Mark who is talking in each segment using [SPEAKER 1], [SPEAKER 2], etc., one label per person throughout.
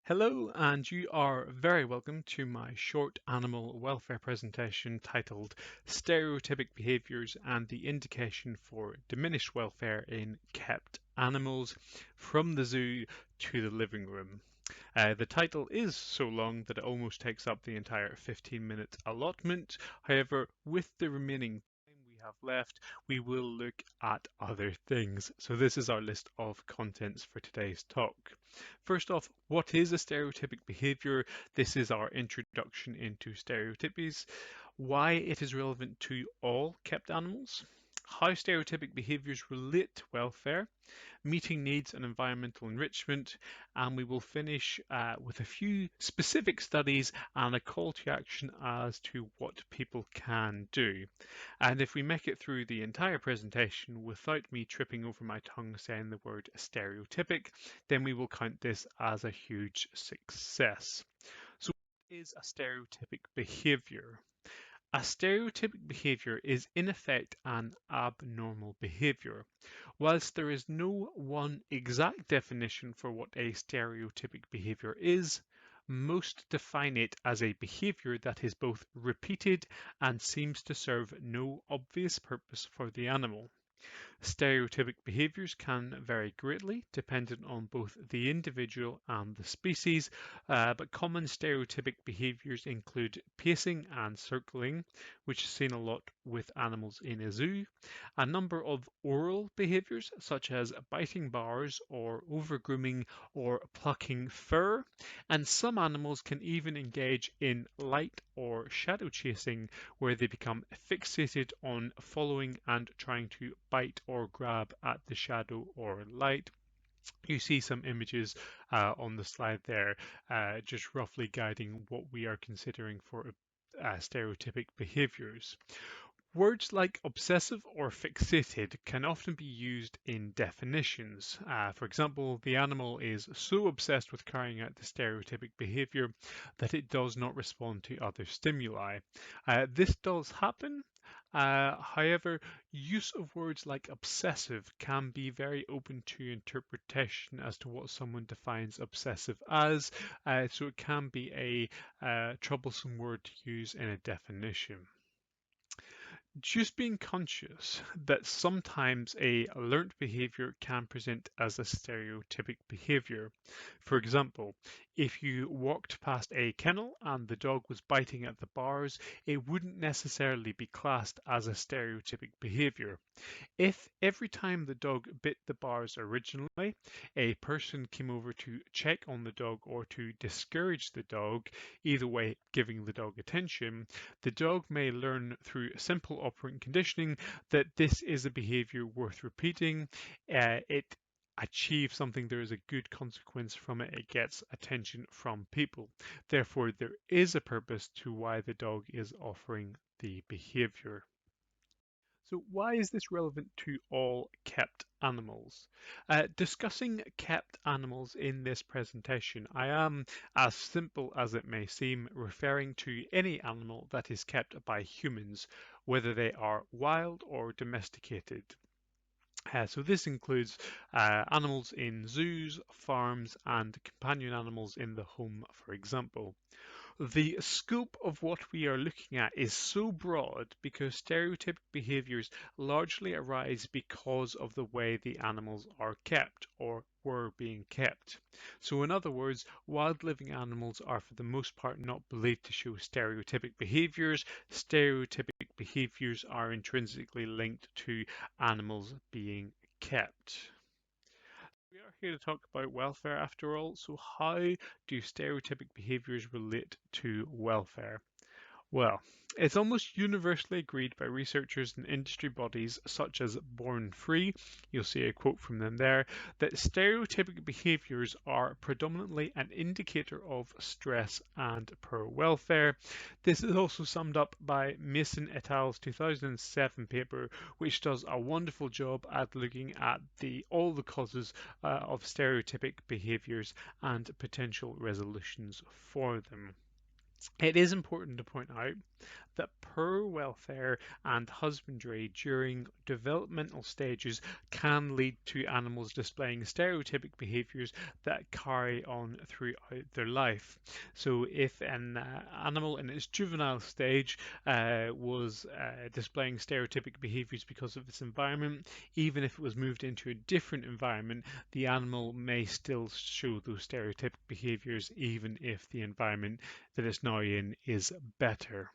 [SPEAKER 1] Hello, and you are very welcome to my short animal welfare presentation titled Stereotypic Behaviours and the Indication for Diminished Welfare in Kept Animals from the Zoo to the Living Room. The title is so long that it almost takes up the entire 15-minute allotment. However, with the remaining time we have left, we will look at other things. So this is our list of contents for today's talk. First off, what is a stereotypic behavior? This is our introduction into stereotypies, why it is relevant to all kept animals, how stereotypic behaviors relate to welfare, meeting needs and environmental enrichment, and we will finish with a few specific studies and a call to action as to what people can do. And if we make it through the entire presentation without me tripping over my tongue saying the word stereotypic, then we will count this as a huge success. So, what is a stereotypic behavior? A stereotypic behavior is in effect an abnormal behavior. Whilst there is no one exact definition for what a stereotypic behavior is, most define it as a behavior that is both repeated and seems to serve no obvious purpose for the animal. Stereotypic behaviours can vary greatly dependent on both the individual and the species, but common stereotypic behaviours include pacing and circling, which is seen a lot with animals in a zoo, a number of oral behaviours such as biting bars or over-grooming or plucking fur, and some animals can even engage in light or shadow chasing, where they become fixated on following and trying to bite or grab at the shadow or light. You see some images on the slide there, just roughly guiding what we are considering for stereotypic behaviors. Words like obsessive or fixated can often be used in definitions. For example, the animal is so obsessed with carrying out the stereotypic behavior that it does not respond to other stimuli. This does happen. However, use of words like obsessive can be very open to interpretation as to what someone defines obsessive as, so it can be a troublesome word to use in a definition. Just being conscious that sometimes a learnt behavior can present as a stereotypic behavior. For example, if you walked past a kennel and the dog was biting at the bars, it wouldn't necessarily be classed as a stereotypic behavior. If every time the dog bit the bars originally, a person came over to check on the dog or to discourage the dog, either way giving the dog attention, the dog may learn through simple operant conditioning that this is a behavior worth repeating. It achieves something, there is a good consequence from it, it gets attention from people. Therefore, there is a purpose to why the dog is offering the behavior. So why is this relevant to all kept animals? Discussing kept animals in this presentation, I am, as simple as it may seem, referring to any animal that is kept by humans, whether they are wild or domesticated. So this includes animals in zoos, farms, and companion animals in the home, for example. The scope of what we are looking at is so broad because stereotypic behaviors largely arise because of the way the animals are kept or were being kept. So, in other words, wild living animals are for the most part not believed to show stereotypic behaviors. Stereotypic behaviors are intrinsically linked to animals being kept. We are here to talk about welfare after all, so how do stereotypic behaviours relate to welfare? Well, it's almost universally agreed by researchers and industry bodies such as Born Free, you'll see a quote from them there, that stereotypic behaviours are predominantly an indicator of stress and poor welfare. This is also summed up by Mason et al.'s 2007 paper, which does a wonderful job at looking at all the causes of stereotypic behaviours and potential resolutions for them. It is important to point out that poor welfare and husbandry during developmental stages can lead to animals displaying stereotypic behaviours that carry on throughout their life. So, if an animal in its juvenile stage was displaying stereotypic behaviours because of its environment, even if it was moved into a different environment, the animal may still show those stereotypic behaviours, even if the environment that it's now in is better.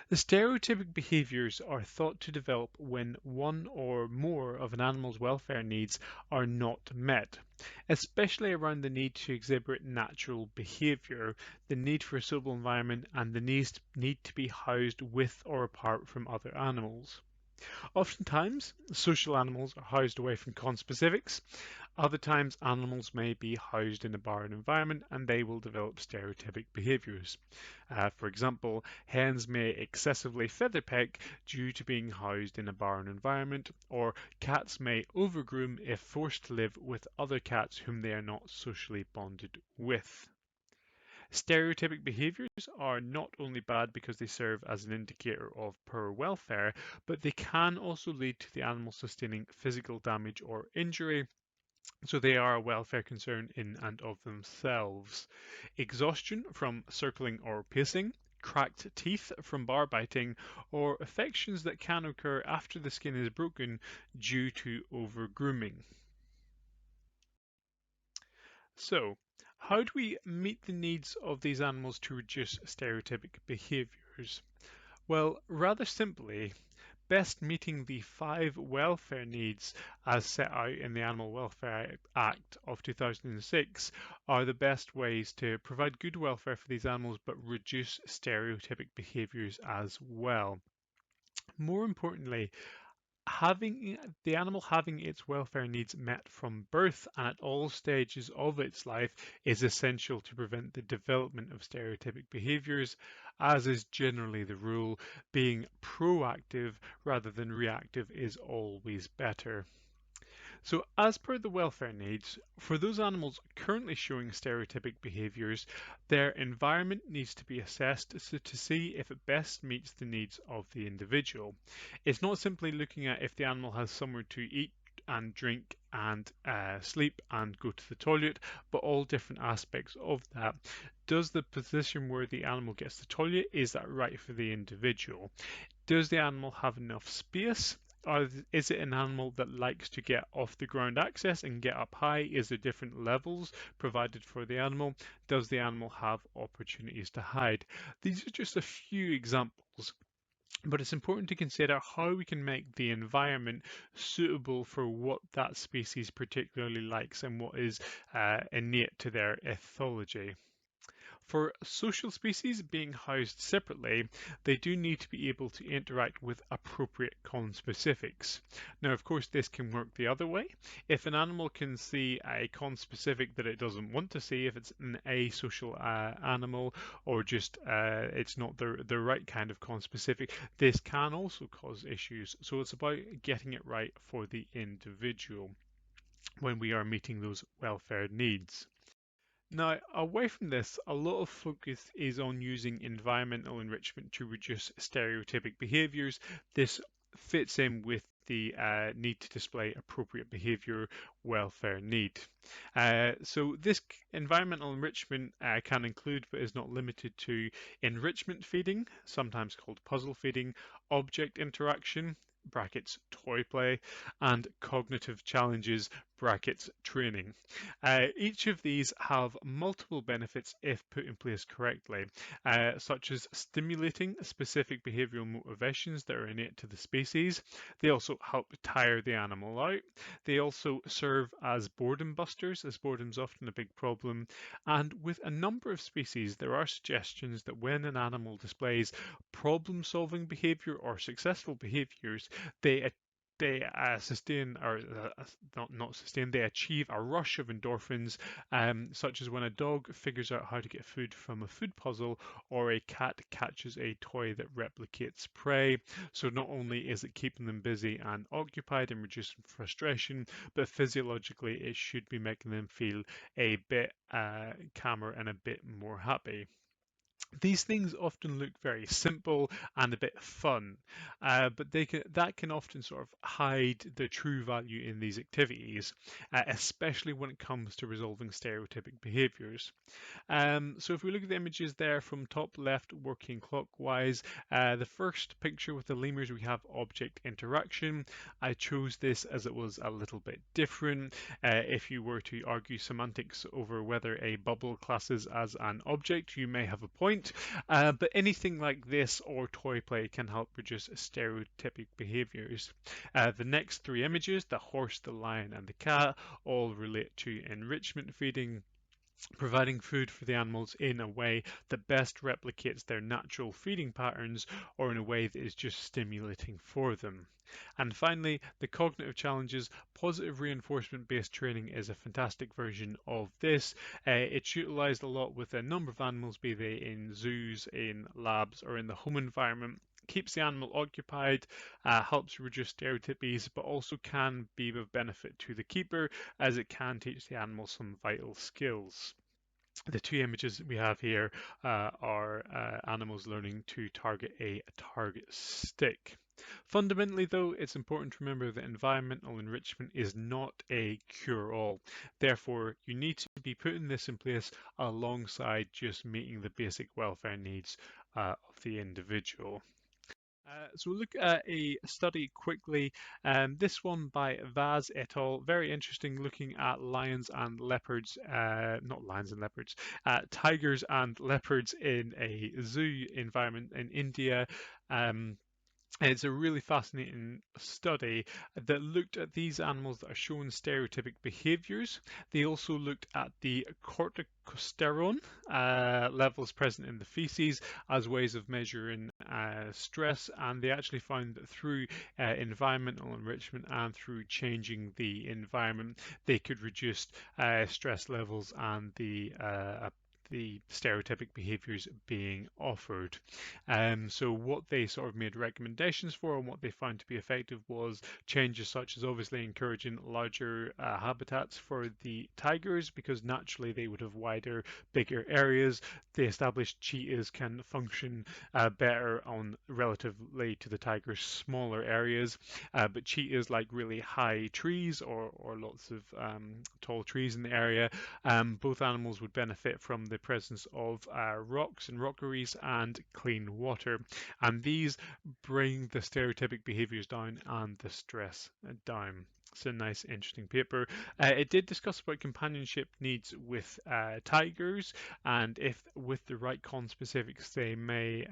[SPEAKER 1] The stereotypic behaviors are thought to develop when one or more of an animal's welfare needs are not met, especially around the need to exhibit natural behavior, the need for a suitable environment, and the need to be housed with or apart from other animals. Oftentimes, social animals are housed away from conspecifics. Other times, animals may be housed in a barren environment and they will develop stereotypic behaviours. For example, hens may excessively feather peck due to being housed in a barren environment, or cats may overgroom if forced to live with other cats whom they are not socially bonded with. Stereotypic behaviours are not only bad because they serve as an indicator of poor welfare, but they can also lead to the animal sustaining physical damage or injury, so they are a welfare concern in and of themselves. Exhaustion from circling or pacing, cracked teeth from bar biting, or affections that can occur after the skin is broken due to over grooming. So, how do we meet the needs of these animals to reduce stereotypic behaviours? Well, rather simply, best meeting the five welfare needs as set out in the Animal Welfare Act of 2006 are the best ways to provide good welfare for these animals but reduce stereotypic behaviours as well. More importantly, having the animal having its welfare needs met from birth and at all stages of its life is essential to prevent the development of stereotypic behaviors, as is generally the rule. Being proactive rather than reactive is always better. So, as per the welfare needs, for those animals currently showing stereotypic behaviours, their environment needs to be assessed to see if it best meets the needs of the individual. It's not simply looking at if the animal has somewhere to eat and drink and sleep and go to the toilet, but all different aspects of that. Does the position where the animal gets the toilet, is that right for the individual? Does the animal have enough space? Or is it an animal that likes to get off the ground access and get up high? Is there different levels provided for the animal? Does the animal have opportunities to hide? These are just a few examples, but it's important to consider how we can make the environment suitable for what that species particularly likes and what is innate to their ethology. For social species being housed separately, they do need to be able to interact with appropriate conspecifics. Now, of course, this can work the other way. If an animal can see a conspecific that it doesn't want to see, if it's an asocial animal or just it's not the right kind of conspecific, this can also cause issues. So it's about getting it right for the individual when we are meeting those welfare needs. Now, away from this, a lot of focus is on using environmental enrichment to reduce stereotypic behaviours. This fits in with the need to display appropriate behaviour welfare need. So this environmental enrichment can include, but is not limited to, enrichment feeding, sometimes called puzzle feeding, object interaction, brackets toy play, and cognitive challenges, brackets training. Each of these have multiple benefits if put in place correctly, such as stimulating specific behavioral motivations that are innate to the species. They also help tire the animal out. They also serve as boredom busters, as boredom is often a big problem. And with a number of species, there are suggestions that when an animal displays problem-solving behavior or successful behaviors, they sustain or not sustain, they achieve a rush of endorphins, such as when a dog figures out how to get food from a food puzzle or a cat catches a toy that replicates prey. So not only is it keeping them busy and occupied and reducing frustration, but physiologically it should be making them feel a bit calmer and a bit more happy. These things often look very simple and a bit fun, but that can often sort of hide the true value in these activities, especially when it comes to resolving stereotypic behaviours. So if we look at the images there from top left working clockwise, the first picture with the lemurs, we have object interaction. I chose this as it was a little bit different. If you were to argue semantics over whether a bubble classes as an object, you may have a point. But anything like this or toy play can help reduce stereotypic behaviors. The next three images, the horse, the lion, and the cat, all relate to enrichment feeding, providing food for the animals in a way that best replicates their natural feeding patterns or in a way that is just stimulating for them. And finally, the cognitive challenges. Positive reinforcement based training is a fantastic version of this. It's utilized a lot with a number of animals, be they in zoos, in labs, or in the home environment. Keeps the animal occupied, helps reduce stereotypies, but also can be of benefit to the keeper as it can teach the animal some vital skills. The two images we have here are animals learning to target a target stick. Fundamentally, though, it's important to remember that environmental enrichment is not a cure-all. Therefore, you need to be putting this in place alongside just meeting the basic welfare needs of the individual. So we'll look at a study quickly. This one by Vaz et al. Very interesting, looking at lions and leopards, not lions and leopards, tigers and leopards in a zoo environment in India. Um, it's a really fascinating study that looked at these animals that are showing stereotypic behaviors. They also looked at the corticosterone levels present in the feces as ways of measuring stress, and they actually found that through environmental enrichment and through changing the environment, they could reduce stress levels and the stereotypic behaviors being offered. So what they sort of made recommendations for and what they found to be effective was changes such as obviously encouraging larger habitats for the tigers because naturally they would have wider, bigger areas. They established cheetahs can function better on relatively to the tigers' smaller areas, but cheetahs like really high trees or lots of tall trees in the area. Both animals would benefit from the presence of rocks and rockeries and clean water. And these bring the stereotypic behaviors down and the stress down. It's a nice, interesting paper. It did discuss about companionship needs with tigers, and if with the right conspecifics, they may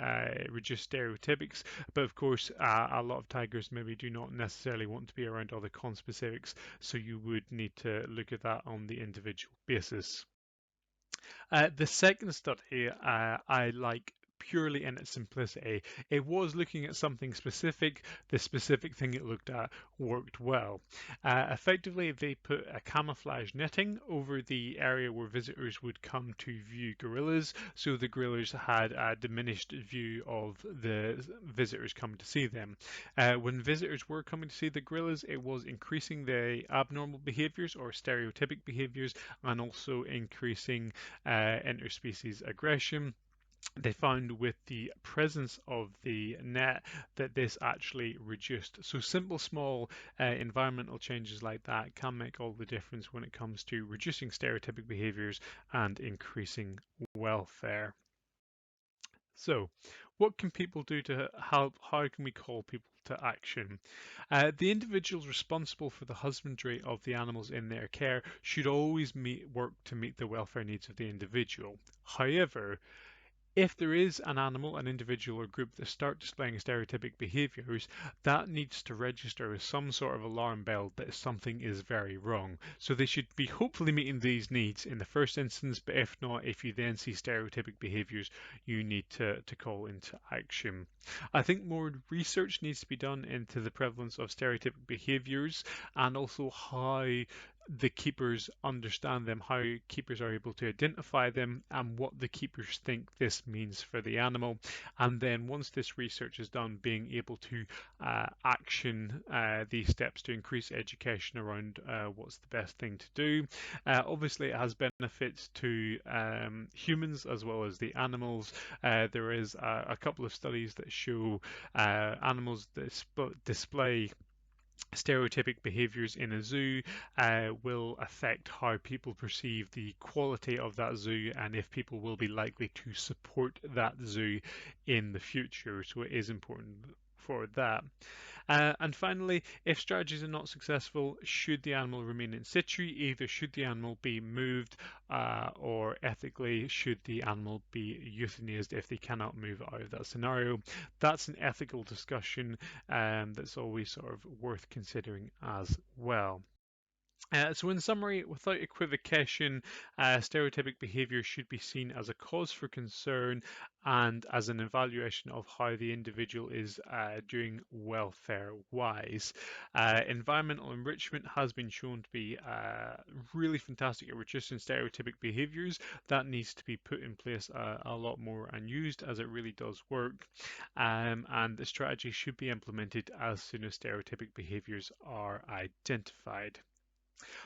[SPEAKER 1] reduce stereotypics. But of course, a lot of tigers maybe do not necessarily want to be around other conspecifics, so you would need to look at that on the individual basis. The second study I like purely in its simplicity. It was looking at something specific. The specific thing it looked at worked well. Effectively, they put a camouflage netting over the area where visitors would come to view gorillas, so the gorillas had a diminished view of the visitors coming to see them. When visitors were coming to see the gorillas, it was increasing the abnormal behaviors or stereotypic behaviors and also increasing interspecies aggression. They found with the presence of the net that this actually reduced. So simple, small environmental changes like that can make all the difference when it comes to reducing stereotypic behaviors and increasing welfare. So, what can people do to help? How can we call people to action? The individuals responsible for the husbandry of the animals in their care should always work to meet the welfare needs of the individual. However, if there is an animal, an individual, or group that start displaying stereotypic behaviours, that needs to register as some sort of alarm bell that something is very wrong. So they should be hopefully meeting these needs in the first instance, but if not, if you then see stereotypic behaviours, you need to call into action. I think more research needs to be done into the prevalence of stereotypic behaviours and also how the keepers understand them, how keepers are able to identify them, and what the keepers think this means for the animal. And then once this research is done, being able to action these steps to increase education around what's the best thing to do. Obviously, it has benefits to humans as well as the animals. There is a couple of studies that show animals display stereotypic behaviors in a zoo will affect how people perceive the quality of that zoo and if people will be likely to support that zoo in the future. So it is important for that. And finally, if strategies are not successful, should the animal remain in situ? Either should the animal be moved or ethically, should the animal be euthanized if they cannot move out of that scenario? That's an ethical discussion that's always sort of worth considering as well. So, in summary, without equivocation, stereotypic behaviour should be seen as a cause for concern and as an evaluation of how the individual is doing welfare wise. Environmental enrichment has been shown to be really fantastic at reducing stereotypic behaviours. That needs to be put in place a lot more and used as it really does work. And the strategy should be implemented as soon as stereotypic behaviours are identified.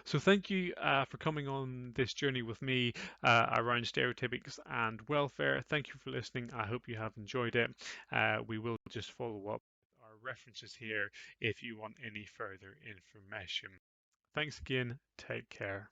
[SPEAKER 1] So thank you for coming on this journey with me around stereotypics and welfare. Thank you for listening. I hope you have enjoyed it. We will just follow up our references here if you want any further information. Thanks again. Take care.